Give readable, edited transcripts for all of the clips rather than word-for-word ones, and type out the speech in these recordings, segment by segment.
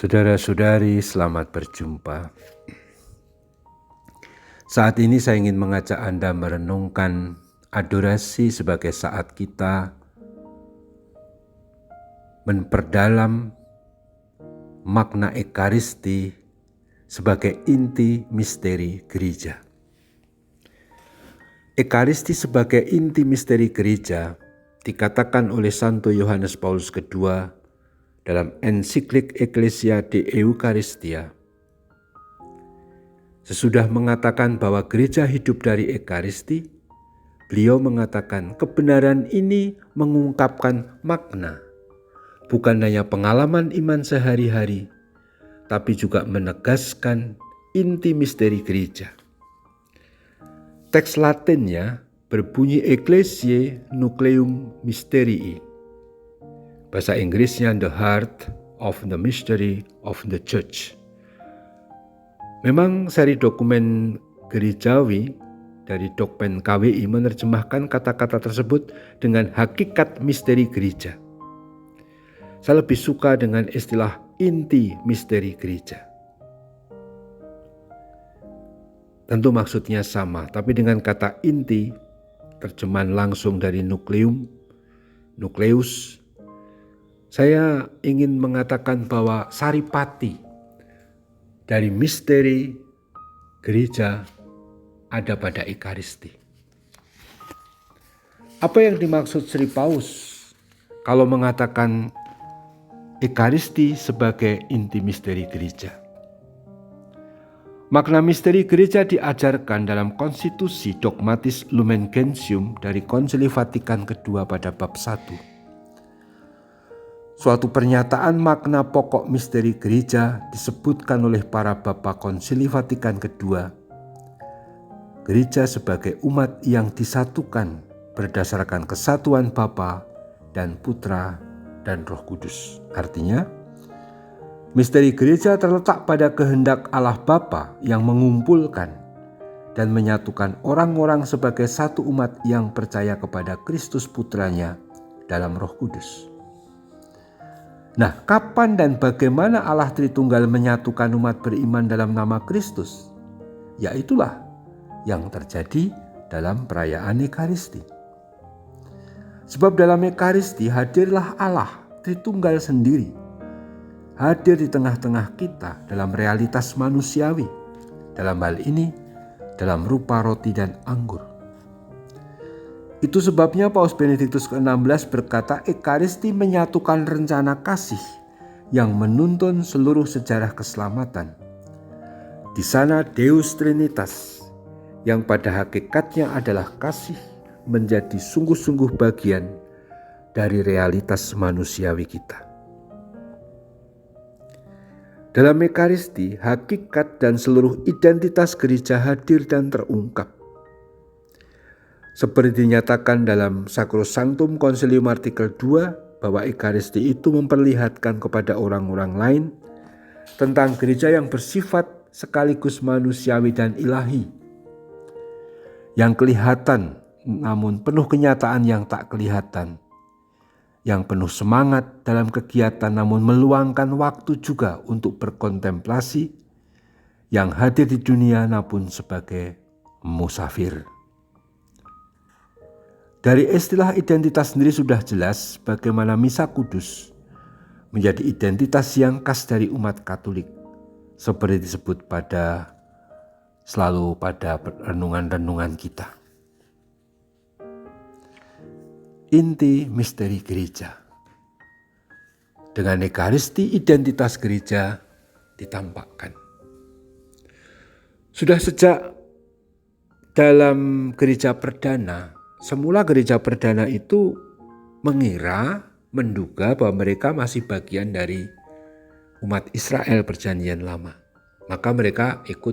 Saudara-saudari, selamat berjumpa. Saat ini saya ingin mengajak Anda merenungkan adorasi sebagai saat kita memperdalam makna Ekaristi sebagai inti misteri gereja. Ekaristi sebagai inti misteri gereja dikatakan oleh Santo Yohanes Paulus II dalam ensiklik Ecclesia de Eucharistia. Sesudah mengatakan bahwa gereja hidup dari Ekaristi, beliau mengatakan kebenaran ini mengungkapkan makna, bukan hanya pengalaman iman sehari-hari, tapi juga menegaskan inti misteri gereja. Teks Latinnya berbunyi Ecclesiae Nucleum Mysterii. Bahasa Inggrisnya The Heart of the Mystery of the Church. Memang seri dokumen gerejawi dari Dokmen KWI menerjemahkan kata-kata tersebut dengan hakikat misteri gereja. Saya lebih suka dengan istilah inti misteri gereja. Tentu maksudnya sama, tapi dengan kata inti, terjemahan langsung dari nukleum, nukleus, saya ingin mengatakan bahwa saripati dari misteri gereja ada pada Ekaristi. Apa yang dimaksud Sri Paus kalau mengatakan Ekaristi sebagai inti misteri gereja? Makna misteri gereja diajarkan dalam konstitusi dogmatis Lumen Gentium dari Konsili Vatikan II pada bab 1. Suatu pernyataan makna pokok misteri gereja disebutkan oleh para Bapa Konsili Vatikan II. Gereja sebagai umat yang disatukan berdasarkan kesatuan Bapa dan Putra dan Roh Kudus. Artinya, misteri gereja terletak pada kehendak Allah Bapa yang mengumpulkan dan menyatukan orang-orang sebagai satu umat yang percaya kepada Kristus Putranya dalam Roh Kudus. Nah, kapan dan bagaimana Allah Tritunggal menyatukan umat beriman dalam nama Kristus? Ya itulah yang terjadi dalam perayaan Ekaristi. Sebab dalam Ekaristi hadirlah Allah Tritunggal sendiri. Hadir di tengah-tengah kita dalam realitas manusiawi. Dalam hal ini, dalam rupa roti dan anggur. Itu sebabnya Paus Benediktus ke-16 berkata Ekaristi menyatukan rencana kasih yang menuntun seluruh sejarah keselamatan. Di sana Deus Trinitas yang pada hakikatnya adalah kasih menjadi sungguh-sungguh bagian dari realitas manusiawi kita. Dalam Ekaristi, hakikat dan seluruh identitas gereja hadir dan terungkap. Seperti dinyatakan dalam Sacrosanctum Concilium Artikel 2 bahwa Ekaristi itu memperlihatkan kepada orang-orang lain tentang gereja yang bersifat sekaligus manusiawi dan ilahi, yang kelihatan namun penuh kenyataan yang tak kelihatan, yang penuh semangat dalam kegiatan namun meluangkan waktu juga untuk berkontemplasi, yang hadir di dunia namun sebagai musafir. Dari istilah identitas sendiri sudah jelas bagaimana Misa Kudus menjadi identitas yang khas dari umat Katolik, seperti disebut selalu pada renungan-renungan kita. Inti misteri gereja. Dengan Ekaristi identitas gereja ditampakkan. Sudah sejak dalam gereja perdana, semula gereja perdana itu menduga bahwa mereka masih bagian dari umat Israel perjanjian lama. Maka mereka ikut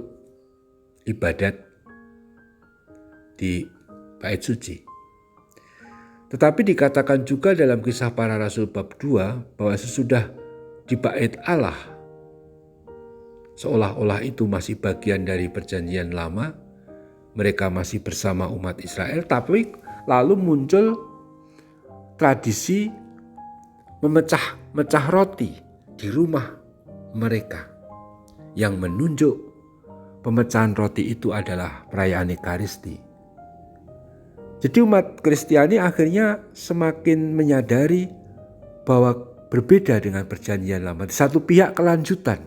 ibadat di bait suci. Tetapi dikatakan juga dalam Kisah Para Rasul bab 2 bahwa sesudah di bait Allah, seolah-olah itu masih bagian dari perjanjian lama, mereka masih bersama umat Israel, tapi lalu muncul tradisi memecah roti di rumah mereka yang menunjuk pemecahan roti itu adalah perayaan Ekaristi. Jadi umat Kristiani akhirnya semakin menyadari bahwa berbeda dengan perjanjian lama. Di satu pihak kelanjutan,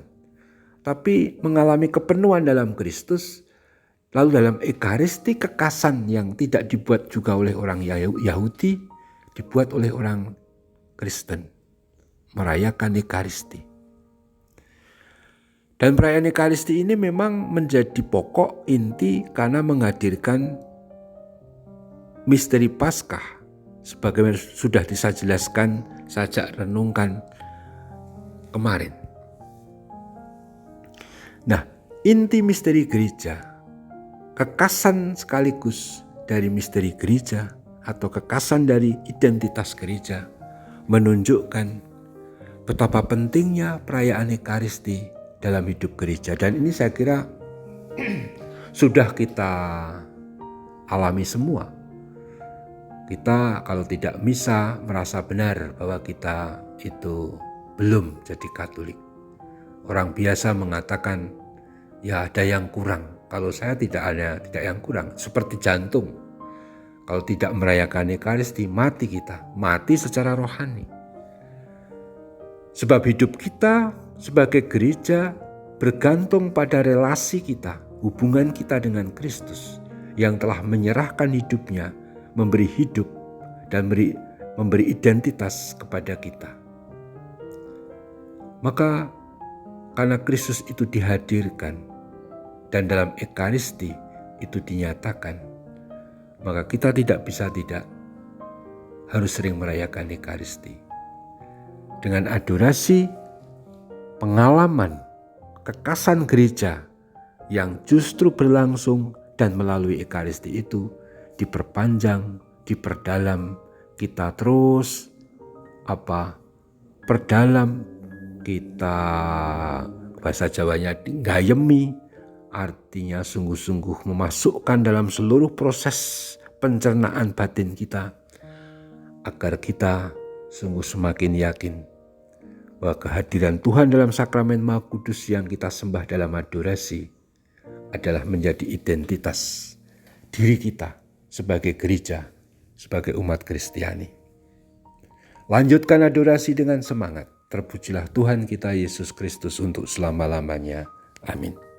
tapi mengalami kepenuhan dalam Kristus. Lalu dalam Ekaristi kekasan yang tidak dibuat juga oleh orang Yahudi, dibuat oleh orang Kristen. Merayakan Ekaristi. Dan perayaan Ekaristi ini memang menjadi pokok inti karena menghadirkan misteri Paskah. Sebagaimana sudah saya jelaskan sajak renungkan kemarin. Nah, inti misteri gereja, kekasan sekaligus dari misteri gereja atau kekasan dari identitas gereja menunjukkan betapa pentingnya perayaan Ekaristi dalam hidup gereja. Dan ini saya kira sudah kita alami semua. Kita kalau tidak misa merasa benar bahwa kita itu belum jadi Katolik. Orang biasa mengatakan ya ada yang kurang. Kalau saya tidak yang kurang. Seperti jantung. Kalau tidak merayakan Ekaristi mati kita. Mati secara rohani. Sebab hidup kita sebagai gereja bergantung pada relasi kita, hubungan kita dengan Kristus yang telah menyerahkan hidupnya, memberi hidup dan memberi identitas kepada kita. Maka karena Kristus itu dihadirkan dan dalam Ekaristi itu dinyatakan, maka kita tidak bisa tidak harus sering merayakan Ekaristi. Dengan adorasi, pengalaman, kekasan gereja yang justru berlangsung dan melalui Ekaristi itu diperpanjang, diperdalam, kita terus perdalam, kita bahasa Jawanya gayemi, artinya sungguh-sungguh memasukkan dalam seluruh proses pencernaan batin kita agar kita sungguh semakin yakin bahwa kehadiran Tuhan dalam sakramen Maha Kudus yang kita sembah dalam adorasi adalah menjadi identitas diri kita sebagai gereja, sebagai umat Kristiani. Lanjutkan adorasi dengan semangat. Terpujilah Tuhan kita Yesus Kristus untuk selama-lamanya. Amin.